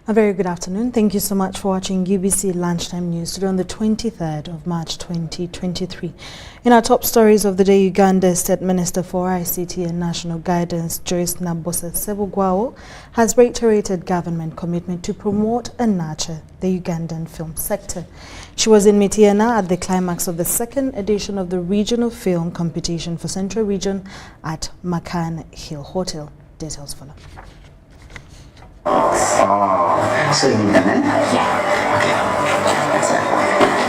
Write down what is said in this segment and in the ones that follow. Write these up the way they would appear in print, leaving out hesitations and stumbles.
A very good afternoon. Thank you so much for watching UBC Lunchtime News today on the 23rd of March 2023. In our top stories of the day, Uganda's State Minister for ICT and National Guidance, Joyce Nabbosa-Ssebuggwawo, has reiterated government commitment to promote and nurture the Ugandan film sector. She was in Mityana at the climax of the second edition of the regional film competition for Central Region at Makan Hill Hotel. Details follow. Oh, so you mean that, yeah?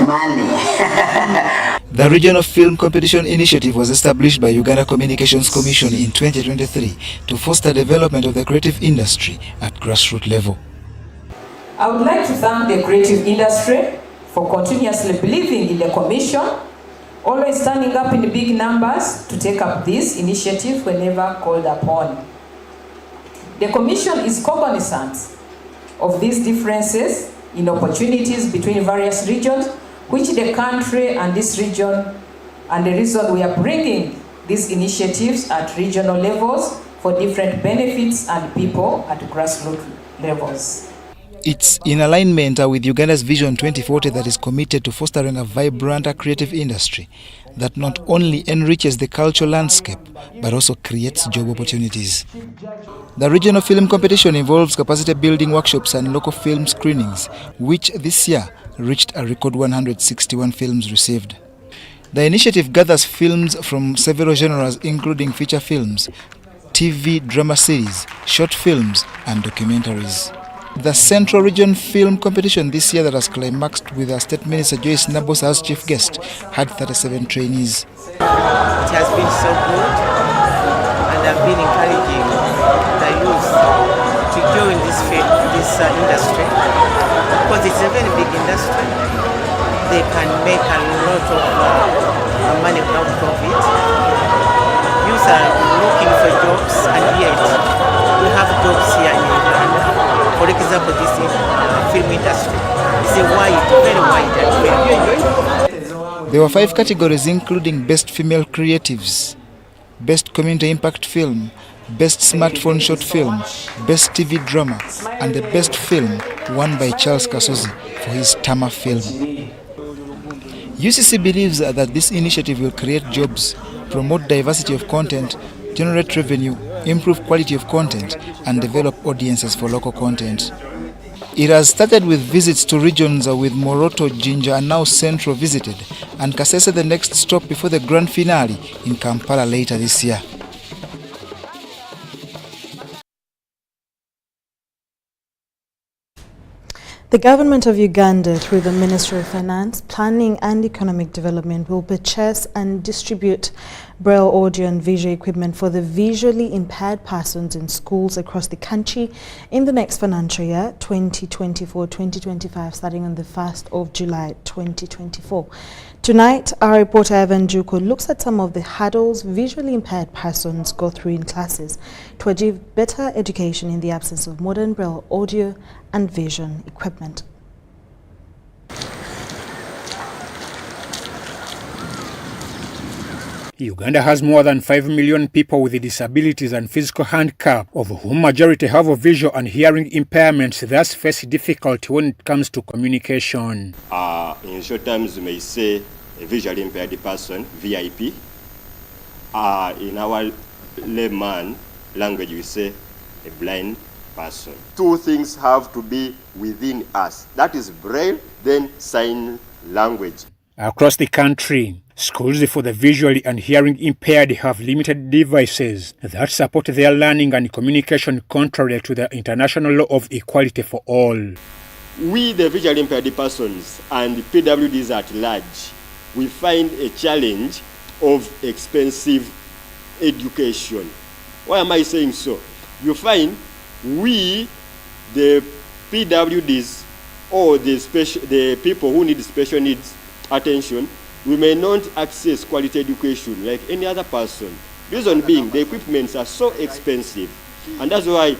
Okay. Money. The Regional Film Competition Initiative was established by Uganda Communications Commission in 2023 to foster development of the creative industry at grassroots level. I would like to thank the creative industry for continuously believing in the commission, always standing up in big numbers to take up this initiative whenever called upon. The Commission is cognizant of these differences in opportunities between various regions, which the country and this region, and the reason we are bringing these initiatives at regional levels for different benefits and people at grassroots levels. It's in alignment with Uganda's Vision 2040 that is committed to fostering a vibrant creative industry that not only enriches the cultural landscape but also creates job opportunities. The regional film competition involves capacity building workshops and local film screenings, which this year reached a record 161 films received. The initiative gathers films from several genres including feature films, TV drama series, short films and documentaries. The Central Region Film Competition this year that has climaxed with our State Minister Joyce Nabbosa as chief guest had 37 trainees. It has been so good, and I've been encouraging the youth to join this industry because it's a very big industry. They can make a lot of money out of it. Youth are looking for jobs, and yet we have jobs here in Uganda. For example, this film industry is very wide and very. There were 5 categories including Best Female Creatives, Best Community Impact Film, Best Smartphone Short Film, Best TV Drama, and the Best Film won by Charles Kasozi for his Tama film. UCC believes that this initiative will create jobs, promote diversity of content, generate revenue, improve quality of content, and develop audiences for local content. It has started with visits to regions with Moroto, Jinja, and now Central visited, and Kasese the next stop before the grand finale in Kampala later this year. The government of Uganda, through the Ministry of Finance, Planning and Economic Development, will purchase and distribute Braille audio and visual equipment for the visually impaired persons in schools across the country in the next financial year, 2024-2025, starting on the 1st of July 2024. Tonight, our reporter Evan Juko looks at some of the hurdles visually impaired persons go through in classes to achieve better education in the absence of modern Braille audio and vision equipment. Uganda has more than 5 million people with disabilities and physical handicap, of whom majority have visual and hearing impairments, thus face difficulty when it comes to communication. In short terms, we may say a visually impaired person, VIP. In our layman language, we say a blind person. 2 things have to be within us. That is Braille, then sign language. Across the country, schools for the visually and hearing impaired have limited devices that support their learning and communication contrary to the international law of equality for all. We, the visually impaired persons and PWDs at large, we find a challenge of expensive education. Why am I saying so? You find we, the PWDs, or the people who need special needs attention, we may not access quality education like any other person. Reason being, the equipments are so expensive, and that's why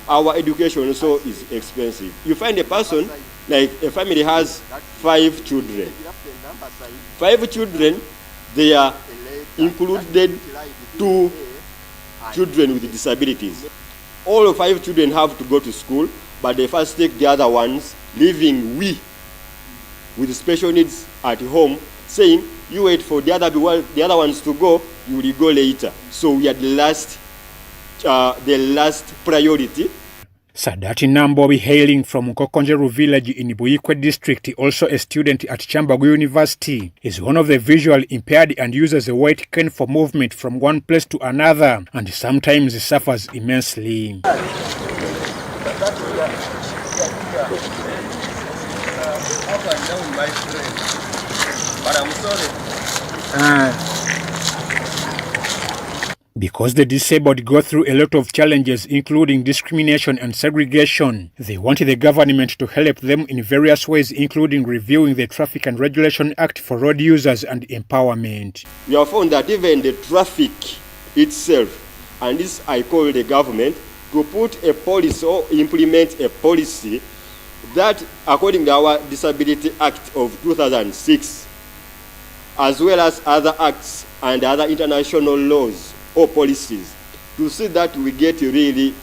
our education also is expensive. You find a person, like a family has 5 children. 5 children, they are included 2 children with disabilities. All 5 children have to go to school, but they first take the other ones, leaving we with special needs at home, saying, you wait for the other ones to go, you will go later. So we are the last priority. Sadati Nambobi, hailing from Kokonjeru village in Buikwe district, also a student at Chambago University, is one of the visually impaired and uses a white cane for movement from one place to another, and sometimes suffers immensely. Up and down, my friend. But I'm sorry. Because the disabled go through a lot of challenges, including discrimination and segregation, they want the government to help them in various ways, including reviewing the Traffic and Regulation Act for road users and empowerment. We have found that even the traffic itself, and this I call the government, to put a policy or implement a policy that, according to our Disability Act of 2006, as well as other acts and other international laws or policies, to see that we get really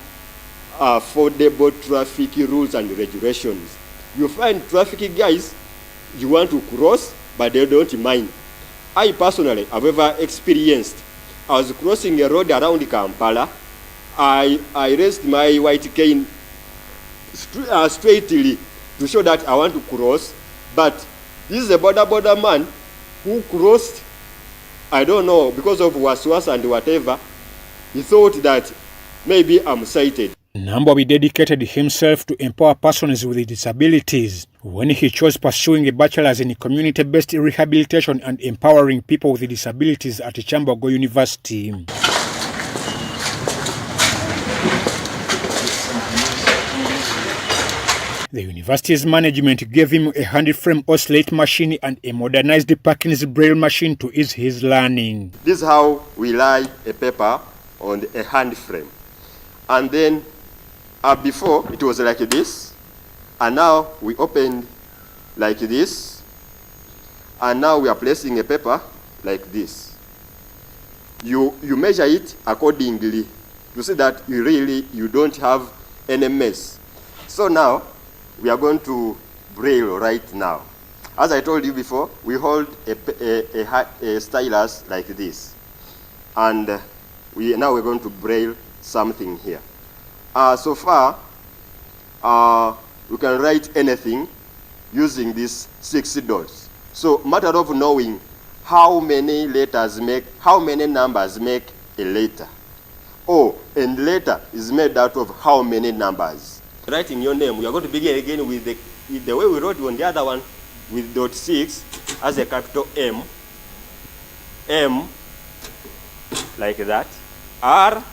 affordable traffic rules and regulations. You find traffic guys, you want to cross, but they don't mind. I personally have ever experienced, I was crossing a road around Kampala, I raised my white cane straightly to show that I want to cross, but this is a border man who crossed, I don't know, because of waswas and whatever, he thought that maybe I'm sighted. Nambobi dedicated himself to empower persons with disabilities when he chose pursuing a bachelor's in community-based rehabilitation and empowering people with disabilities at Chambago University. The university's management gave him a hand-frame or slate machine and a modernized Parkins braille machine to ease his learning. This is how we lie a paper on a hand frame. And then before it was like this, and now we opened like this, and now we are placing a paper like this. You measure it accordingly to see that you don't have any mess. So now we are going to braille right now. As I told you before, we hold a stylus like this, and now we're going to braille something here. So far, we can write anything using these 6 dots. So matter of knowing how many numbers make a letter. Oh, and letter is made out of how many numbers. Writing your name, we are going to begin again with the way we wrote on the other one, with dot 6 as a capital M, M like that, R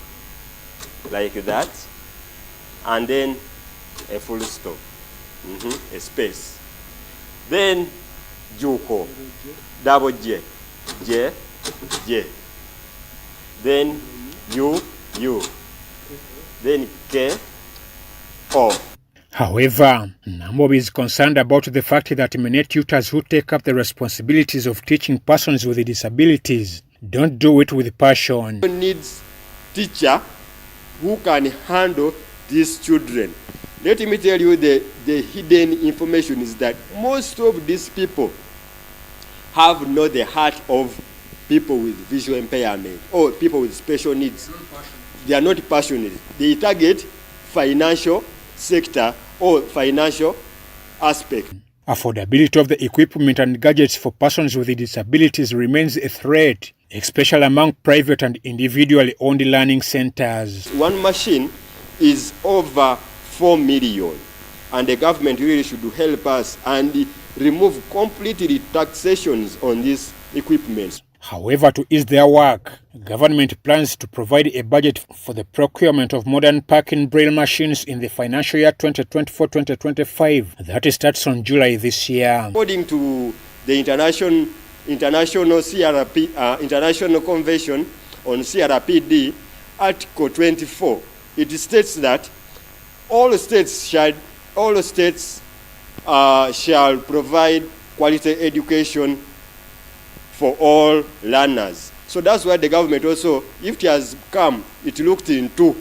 like that, and then a full stop, a space. Then Juko, double J, J, J. Then U, then K, O. However, Nambobi is concerned about the fact that many tutors who take up the responsibilities of teaching persons with disabilities don't do it with passion. Needs teacher who can handle these children. Let me tell you the hidden information is that most of these people have not the heart of people with visual impairment or people with special needs. They are not passionate. They target financial sector or financial aspect. Affordability of the equipment and gadgets for persons with disabilities remains a threat, especially among private and individually owned learning centers. One machine is over 4 million, and the government really should help us and remove completely taxations on these equipments. However, to ease their work, government plans to provide a budget for the procurement of modern parking braille machines in the financial year 2024-2025. That starts on July this year. According to the international convention on CRPD, Article 24, it states that all states shall provide quality education for all learners. So that's why the government also, if it has come, it looked into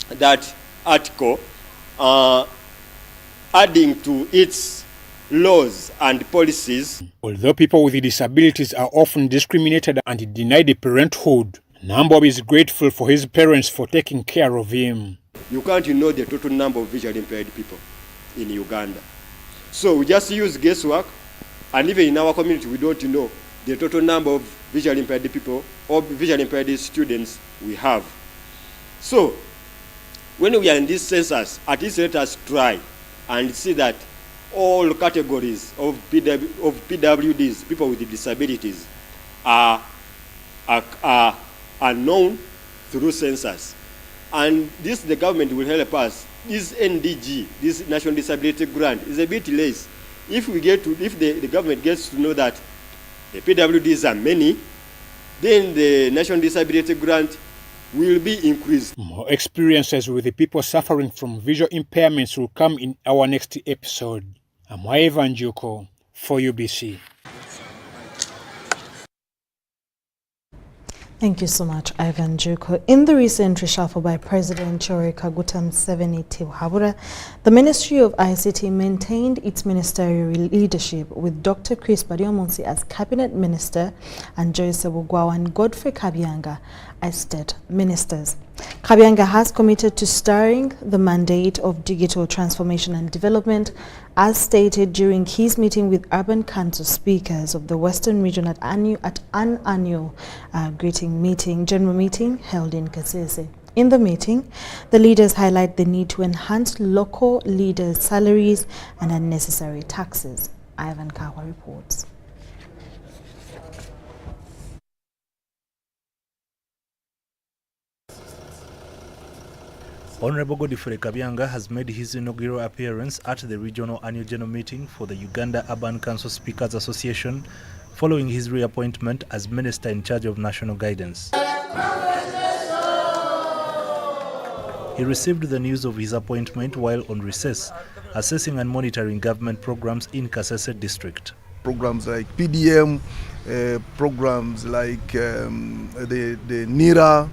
that article adding to its laws and policies. Although people with disabilities are often discriminated and denied parenthood, Nambobi is grateful for his parents for taking care of him. You can't know the total number of visually impaired people in Uganda. So we just use guesswork, and even in our community we don't know the total number of visually impaired people or visually impaired students we have. So when we are in this census, at least let us try and see that all categories of PWDs, people with disabilities, are known through census. And this, the government will help us. This NDG, this National Disability Grant, is a bit less. If the government gets to know that the PWDs are many, then the National Disability Grant will be increased. More experiences with the people suffering from visual impairments will come in our next episode. I'm Ivan Juko for UBC. Thank you so much, Ivan Juko. In the recent reshuffle by President Yoweri Kaguta Museveni Tibuhaburwa, the Ministry of ICT maintained its ministerial leadership with Dr. Chris Baryomunsi as Cabinet Minister and Joyce Bugwawo and Godfrey Kabyanga as State Ministers. Kabyanga has committed to steering the mandate of digital transformation and development, as stated during his meeting with Urban Council speakers of the Western Region at an annual general meeting held in Kasese. In the meeting, the leaders highlight the need to enhance local leaders' salaries and unnecessary taxes. Ivan Kawa reports. Honorable Godfrey Kabyanga has made his inaugural appearance at the regional annual general meeting for the Uganda Urban Council Speakers Association following his reappointment as Minister in charge of National Guidance. He received the news of his appointment while on recess, assessing and monitoring government programs in Kasese district. Programs like PDM, programs like the NIRA,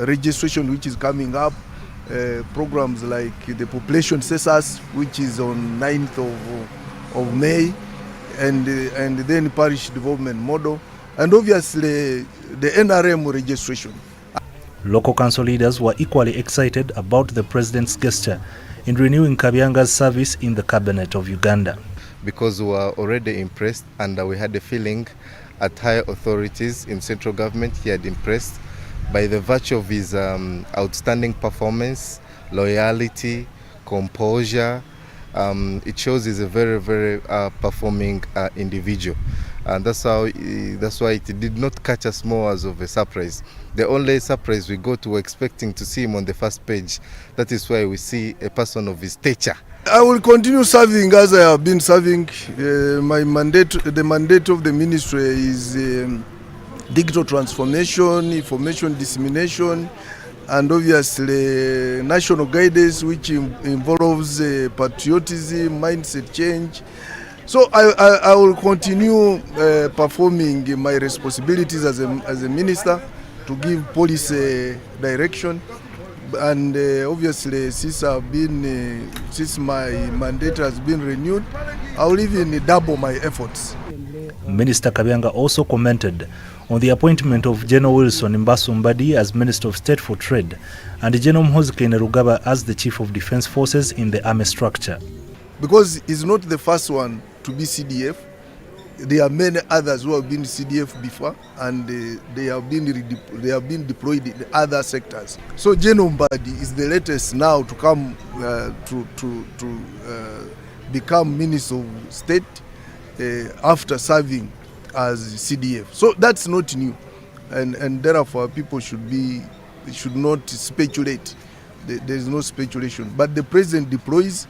registration which is coming up, programs like the population census which is on 9th of May, and then parish development model, and obviously the NRM registration. Local council leaders were equally excited about the president's gesture in renewing Kabyanga's service in the cabinet of Uganda. Because we were already impressed, and we had a feeling at higher authorities in central government he had impressed by the virtue of his outstanding performance, loyalty, composure. It shows he's a very, very performing individual. And that's why it did not catch us more as of a surprise. The only surprise we got, we were expecting to see him on the first page. That is why we see a person of his stature. I will continue serving as I have been serving. My mandate, the mandate of the ministry is digital transformation, information dissemination, and obviously national guidance, which involves patriotism, mindset change. So I will continue performing my responsibilities as a minister to give policy direction. And obviously, since my mandate has been renewed, I will even double my efforts. Minister Kabyanga also commented on the appointment of General Wilson Mbasumbadi as Minister of State for Trade and General Mhozike Nerugaba as the Chief of Defence Forces in the army structure. Because he's not the first one to be CDF. There are many others who have been CDF before, and they have been deployed in other sectors. So General Mbadi is the latest now to come to become Minister of State after serving as CDF. So that's not new, and therefore people should not speculate. There is no speculation. But the president deploys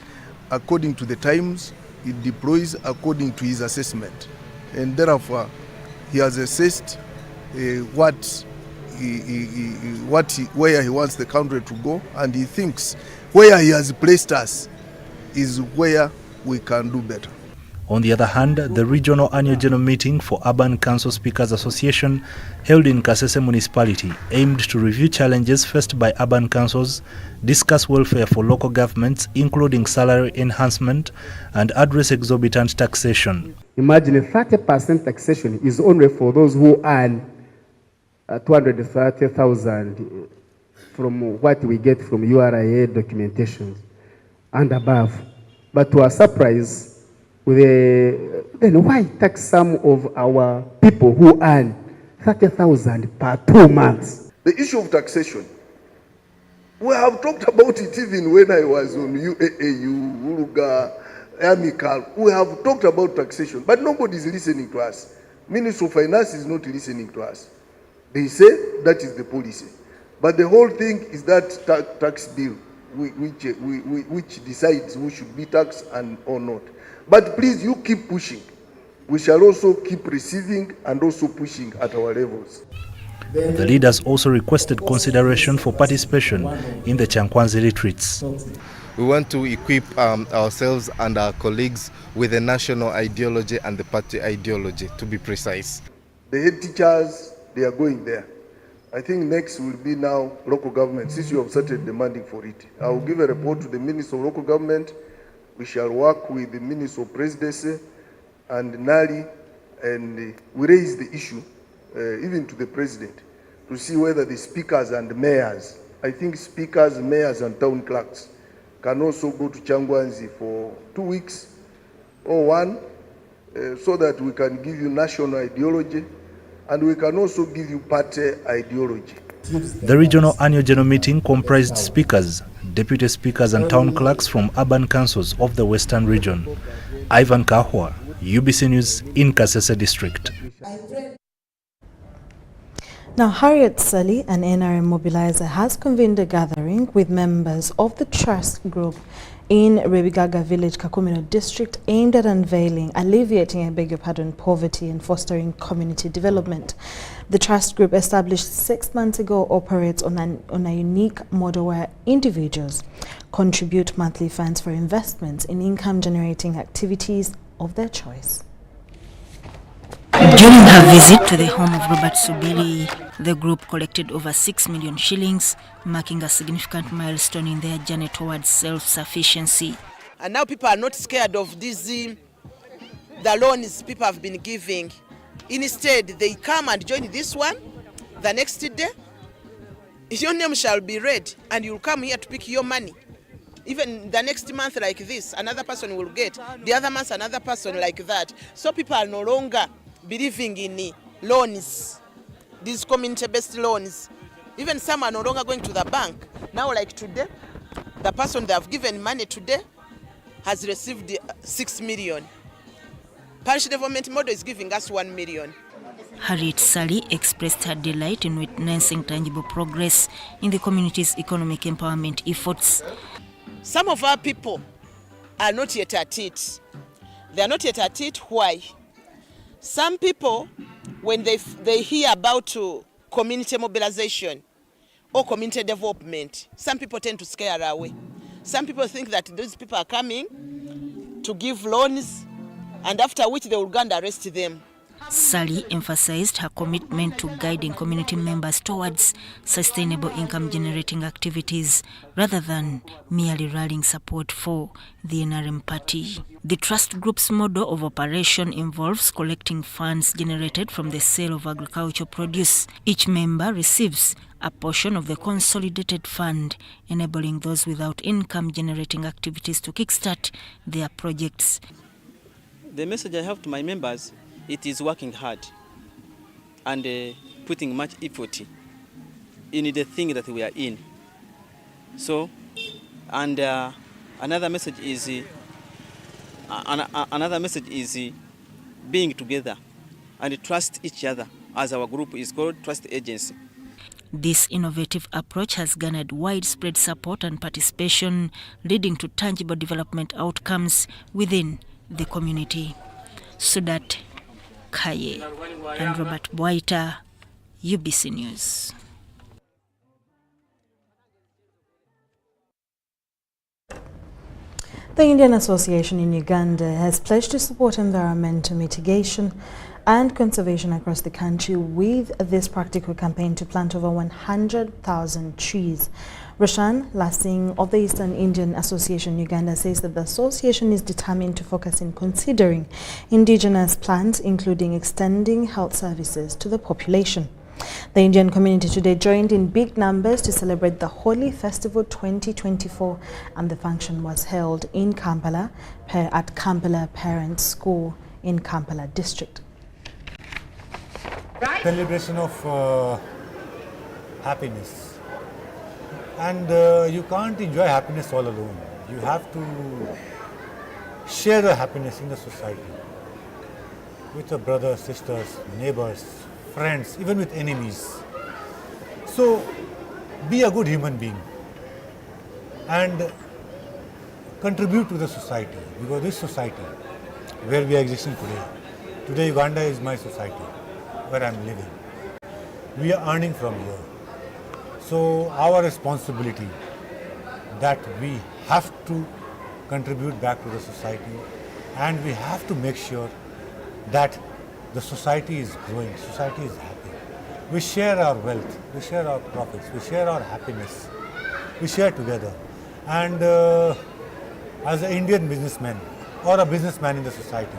according to the times. He deploys according to his assessment, and therefore he has assessed where he wants the country to go, and he thinks where he has placed us is where we can do better. On the other hand, the regional annual general meeting for Urban Council Speakers Association held in Kasese municipality aimed to review challenges faced by urban councils, discuss welfare for local governments, including salary enhancement, and address exorbitant taxation. Imagine 30% taxation is only for those who earn 230,000 from what we get from URA documentation and above. But to our surprise, then why tax some of our people who earn 30,000 per 2 months? The issue of taxation, we have talked about it even when I was on UAAU, Uruga, Amical. We have talked about taxation, but nobody is listening to us. Minister of Finance is not listening to us. They say that is the policy. But the whole thing is that tax bill which decides who should be taxed and or not. But please, you keep pushing. We shall also keep receiving and also pushing at our levels. The leaders also requested consideration for participation in the Chankwanzi retreats. We want to equip ourselves and our colleagues with the national ideology and the party ideology, to be precise. The head teachers, they are going there. I think next will be now local government, since you have started demanding for it. I will give a report to the Minister of Local Government. We shall work with the Minister of Presidency and Nali, and we raise the issue even to the President to see whether the speakers and mayors, I think speakers, mayors and town clerks can also go to Changwanzi for 2 weeks or one, so that we can give you national ideology and we can also give you party ideology. The regional annual general meeting comprised speakers, deputy speakers and town clerks from urban councils of the Western region. Ivan Kahwa, UBC News in Kasese district. Now, Harriet Sully, an NRM mobilizer, has convened a gathering with members of the trust group in Rebigaga Village, Kakumino district, aimed at alleviating, poverty and fostering community development. The trust group, established 6 months ago, operates on a unique model where individuals contribute monthly funds for investments in income-generating activities of their choice. During her visit to the home of Robert Subiri, the group collected over 6 million shillings, marking a significant milestone in their journey towards self-sufficiency. And now people are not scared of these, the loans people have been giving. Instead, they come and join this one. The next day, your name shall be read and you'll come here to pick your money. Even the next month like this, another person will get. The other month, another person like that. So people are no longer believing in loans, these community-based loans. Even some are no longer going to the bank. Now, like today, the person they have given money today has received 6 million. Parish development model is giving us 1 million. Harriet Sully expressed her delight in witnessing tangible progress in the community's economic empowerment efforts. Some of our people are not yet at it. They are not yet at it. Why? Some people, when they hear about community mobilization or community development, some people tend to scare away. Some people think that these people are coming to give loans, and after which they will go and arrest them. Sully emphasized her commitment to guiding community members towards sustainable income-generating activities rather than merely rallying support for the NRM party. The trust group's model of operation involves collecting funds generated from the sale of agricultural produce. Each member receives a portion of the consolidated fund, enabling those without income-generating activities to kickstart their projects. The message I have to my members, it is working hard and putting much effort in the thing that we are in. So, and another message is being together and trust each other, as our group is called Trust Agency. This innovative approach has garnered widespread support and participation, leading to tangible development outcomes within the community. Sudat Kaye and Robert Boita, UBC News. The Indian Association in Uganda has pledged to support environmental mitigation and conservation across the country with this practical campaign to plant over 100,000 trees. Roshan Lasing of the Eastern Indian Association Uganda says that the association is determined to focus in considering indigenous plants, including extending health services to the population. The Indian community today joined in big numbers to celebrate the Holi Festival 2024, and the function was held in Kampala at Kampala Parents School in Kampala district. Celebration of happiness, and you can't enjoy happiness all alone. You have to share the happiness in the society with your brothers, sisters, neighbors, friends, even with enemies. So be a good human being and contribute to the society, because this society where we are existing today Uganda is my society where I am living. We are earning from here. So our responsibility that we have to contribute back to the society, and we have to make sure that the society is growing, society is happy. We share our wealth, we share our profits, we share our happiness, we share together. And as an Indian businessman or a businessman in the society,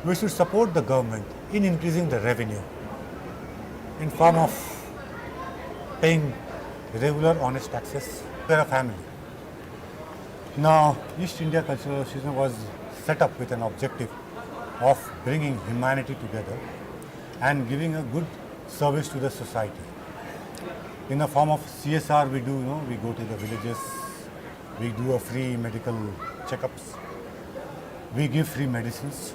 we should support the government in increasing the revenue in form of paying regular honest taxes. We are a family. Now, East India Cultural Association was set up with an objective of bringing humanity together and giving a good service to the society. In the form of CSR, we do, we go to the villages, we do a free medical checkups, we give free medicines.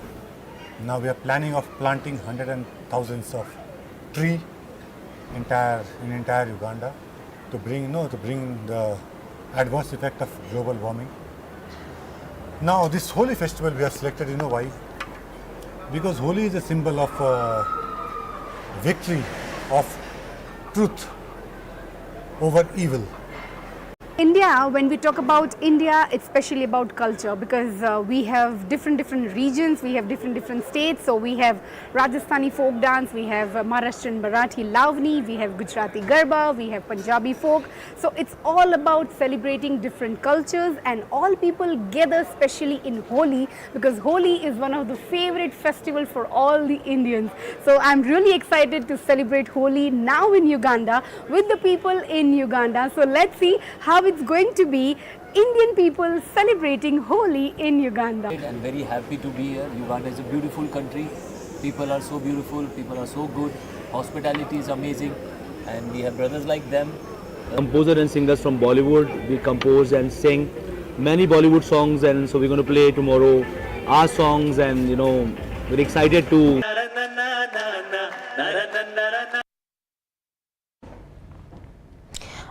Now we are planning of planting hundreds and thousands of trees in entire Uganda to bring the adverse effect of global warming. Now this Holi festival we have selected, why? Because Holi is a symbol of victory of truth over evil. India, when we talk about India, it's especially about culture, because we have different regions, we have different states. So we have Rajasthani folk dance, we have Maharashtrian Marathi Lavani, we have Gujarati Garba, we have Punjabi folk. So it's all about celebrating different cultures, and all people gather especially in Holi, because Holi is one of the favorite festivals for all the Indians. So I'm really excited to celebrate Holi now in Uganda with the people in Uganda. So let's see how it's going to be Indian people celebrating Holi in Uganda. I'm very happy to be here. Uganda is a beautiful country. People are so beautiful, people are so good. Hospitality is amazing, and we have brothers like them. Composer and singers from Bollywood, we compose and sing many Bollywood songs, and so we're going to play tomorrow our songs, and we're excited to.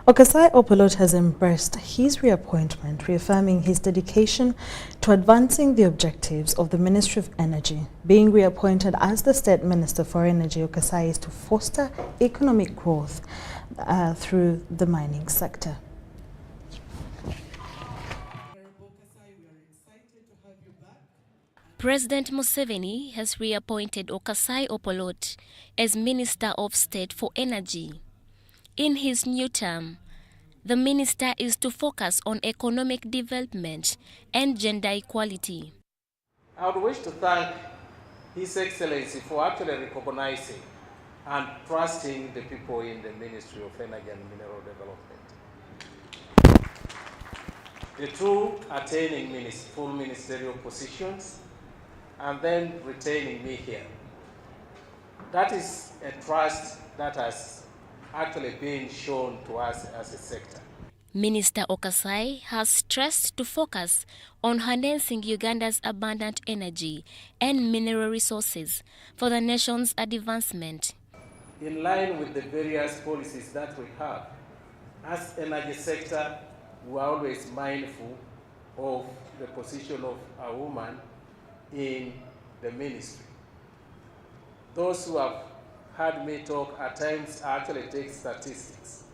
Okasai Opolot has embraced his reappointment, reaffirming his dedication to advancing the objectives of the Ministry of Energy. Being reappointed as the State Minister for Energy, Okasai is to foster economic growth through the mining sector. President Museveni has reappointed Okasai Opolot as Minister of State for Energy. In his new term, the minister is to focus on economic development and gender equality. I would wish to thank His Excellency for actually recognizing and trusting the people in the Ministry of Energy and Mineral Development. The two attaining full ministerial positions and then retaining me here. That is a trust that has actually being shown to us as a sector. Minister Okasai has stressed to focus on harnessing Uganda's abundant energy and mineral resources for the nation's advancement. In line with the various policies that we have, as energy sector, we are always mindful of the position of a woman in the ministry. Those who have heard me talk at times actually take statistics.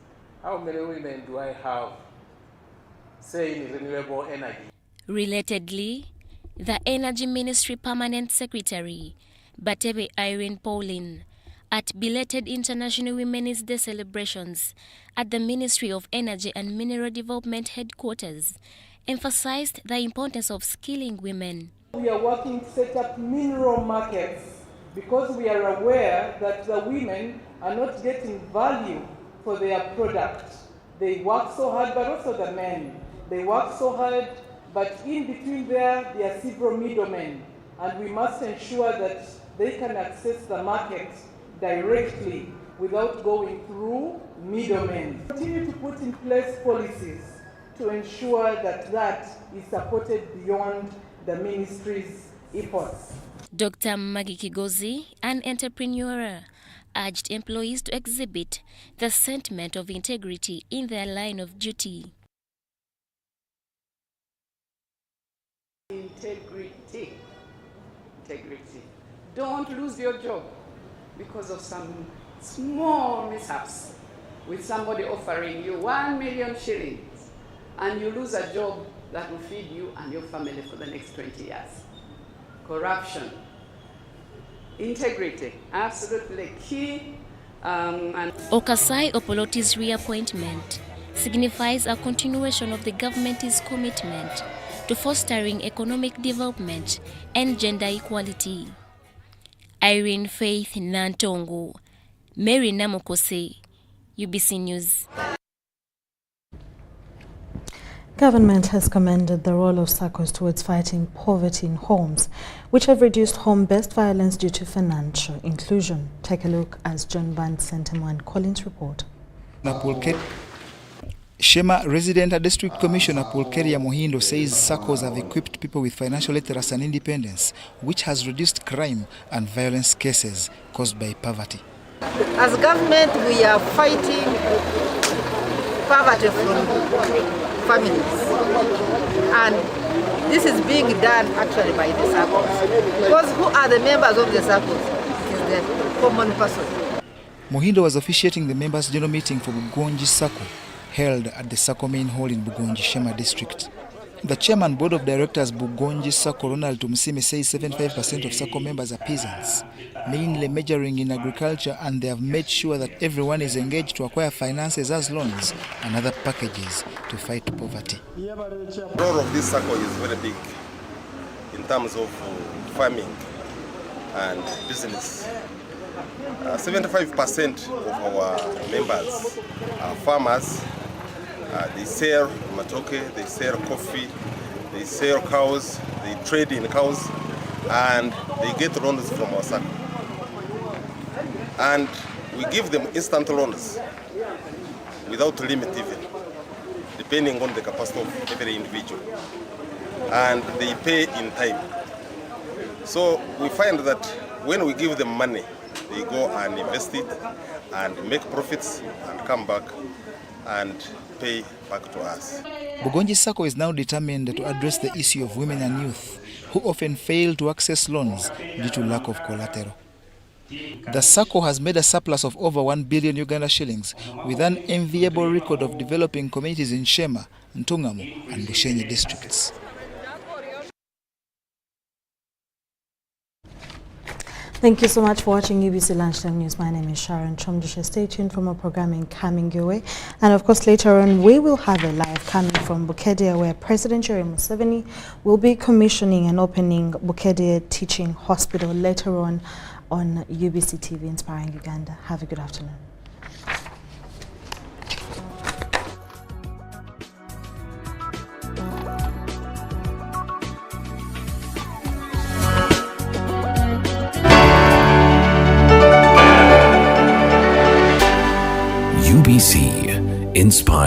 How many women do I have, say, in renewable energy? Relatedly, the Energy Ministry Permanent Secretary, Batebe Irene Pauline, at belated International Women's Day celebrations at the Ministry of Energy and Mineral Development headquarters, emphasized the importance of skilling women. We are working to set up mineral markets because we are aware that the women are not getting value for their product. They work so hard, but also the men. They work so hard, but in between there are several middlemen, and we must ensure that they can access the market directly without going through middlemen. Continue to put in place policies to ensure that that is supported beyond the ministry's efforts. Dr. Maggie Kigozi, an entrepreneur, urged employees to exhibit the sentiment of integrity in their line of duty. Integrity. Don't lose your job because of some small mishaps with somebody offering you 1 million shillings and you lose a job that will feed you and your family for the next 20 years. Corruption. Integrity, absolutely key. Okasai Opoloti's reappointment signifies a continuation of the government's commitment to fostering economic development and gender equality. Irene Faith Nantongo, Mary Namokose, UBC News. Government has commended the role of SACCOs towards fighting poverty in homes, which have reduced home-based violence due to financial inclusion. Take a look as John Van Sentemwan Collins report. Shema resident District Commissioner Pulkeria Mohindo says SACCOs have equipped people with financial literacy and independence, which has reduced crime and violence cases caused by poverty. As government, we are fighting poverty from families, and this is being done actually by the SACCOs. Because who are the members of the SACCOs? It is the common person. Mohindo was officiating the members' general meeting for Bugonji SACCO, held at the SACCO main hall in Bugonji Shema district. The chairman board of directors Bugonji SACCO, Ronald Tumusime, says 75% of SACCO members are peasants, mainly majoring in agriculture, and they have made sure that everyone is engaged to acquire finances as loans and other packages to fight poverty. The role of this SACCO is very big in terms of farming and business. 75% of our members are farmers. They sell matoke, they sell coffee, they sell cows, they trade in cows, and they get loans from our SACCO. And we give them instant loans without limit even, depending on the capacity of every individual. And they pay in time. So we find that when we give them money, they go and invest it and make profits and come back and pay back to us. Bugonji SACCO is now determined to address the issue of women and youth who often fail to access loans due to lack of collateral. The SACCO has made a surplus of over 1 billion Uganda shillings with an enviable record of developing communities in Shema, Ntungamo and Bushenyi districts. Thank you so much for watching UBC Lunchtime News. My name is Sharon Kyomugisha. Stay tuned for more programming coming your way. And of course, later on, we will have a live coming from Bukedea, where President Yoweri Museveni will be commissioning and opening Bukedea Teaching Hospital later on UBC TV, Inspiring Uganda. Have a good afternoon. UBC Inspire.